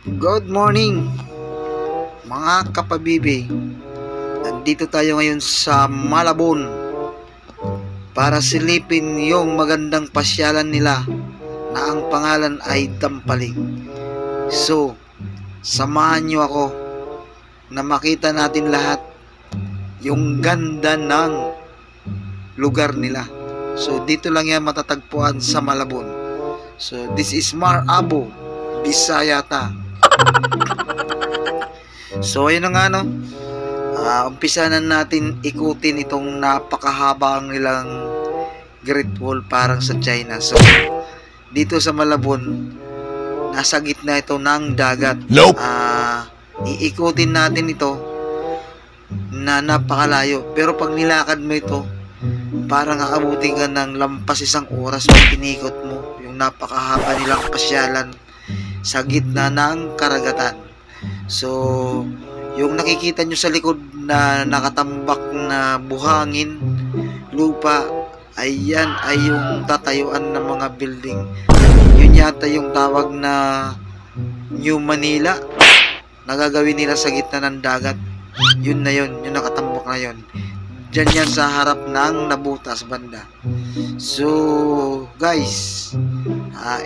Good morning mga kapabibi. Nandito tayo ngayon sa Malabon para silipin yung magandang pasyalan nila na ang pangalan ay Dampalig. So, samahan nyo ako na makita natin lahat yung ganda ng lugar nila. So, dito lang yan matatagpuan sa Malabon. So, this is Marabo, Bisaya ta. So ayun na nga no, umpisa na natin ikutin itong napakahabang nilang Great Wall parang sa China. So dito sa Malabon, nasa gitna ito ng dagat. Nope. Iikutin natin ito na napakalayo. Pero pag nilakad mo ito, parang aabutin ka ng lampas 1 oras pag inikot mo yung napakahaba nilang pasyalan sa gitna ng karagatan. So, yung nakikita nyo sa likod na nakatambak na buhangin, lupa, ay yan ay yung tatayuan ng mga building. Yun yata yung tawag na New Manila na gagawin nila sa gitna ng dagat. Yun na yun, yung nakatambak na yun. Diyan yan sa harap ng Nabutas banda. So, guys,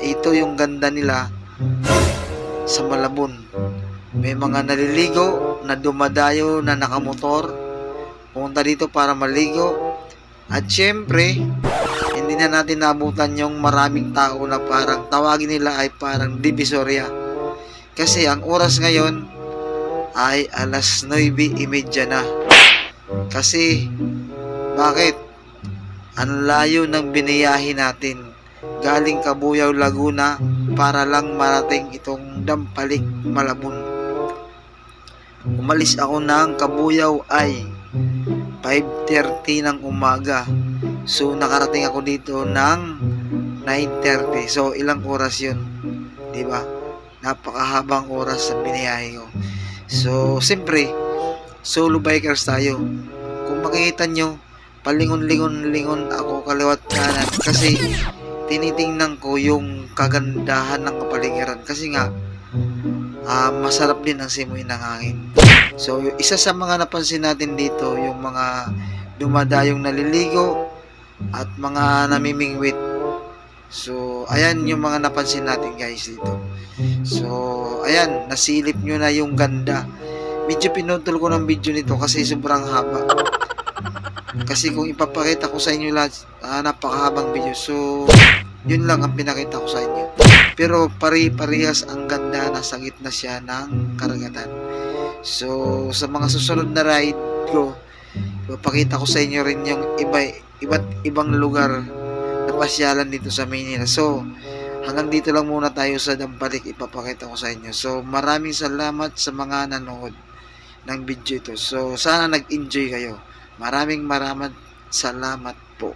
ito yung ganda nila sa Malabon. May mga naliligo na dumadayo na nakamotor pumunta dito para maligo. At syempre, hindi na natin nabutan yung maraming tao na parang tawagin nila ay parang divisoria. Kasi ang oras ngayon ay alas 9:30 na. Kasi, bakit? Ang layo ng biniyahin natin. Galing Cabuyao, Laguna para lang marating itong Dampalig, Malabon. Umalis ako ng Cabuyao ay 5:30 ng umaga. So nakarating ako dito ng 9:30. So ilang oras 'yun? 'Di ba? Napakahabang oras sa biniyahe ko. So siyempre, solo bikers tayo. Kung makikita nyo, palingon-lingon ako kaliwat kanan kasi tinitingnan ko yung kagandahan ng kapaligiran kasi nga masarap din ang simoy ng hangin. So, isa sa mga napansin natin dito, yung mga dumadayong naliligo at mga namimingwit. So, ayan yung mga napansin natin guys dito. So, ayan, nasilip nyo na yung ganda. Medyo pinutol ko ng video nito kasi sobrang haba. Kasi kung ipapakita ko sa inyo lahat, napakahabang video. So, yun lang ang pinakita ko sa inyo. Pero pare-parehas ang ganda, nasa gitna siya ng karagatan. So, sa mga susunod na ride ko, ipapakita ko sa inyo rin yung iba't ibang lugar na pasyalan dito sa Manila. So, hanggang dito lang muna tayo sa Dampalig, ipapakita ko sa inyo. So, maraming salamat sa mga nanood ng video ito. So, sana nag-enjoy kayo. Maraming salamat po.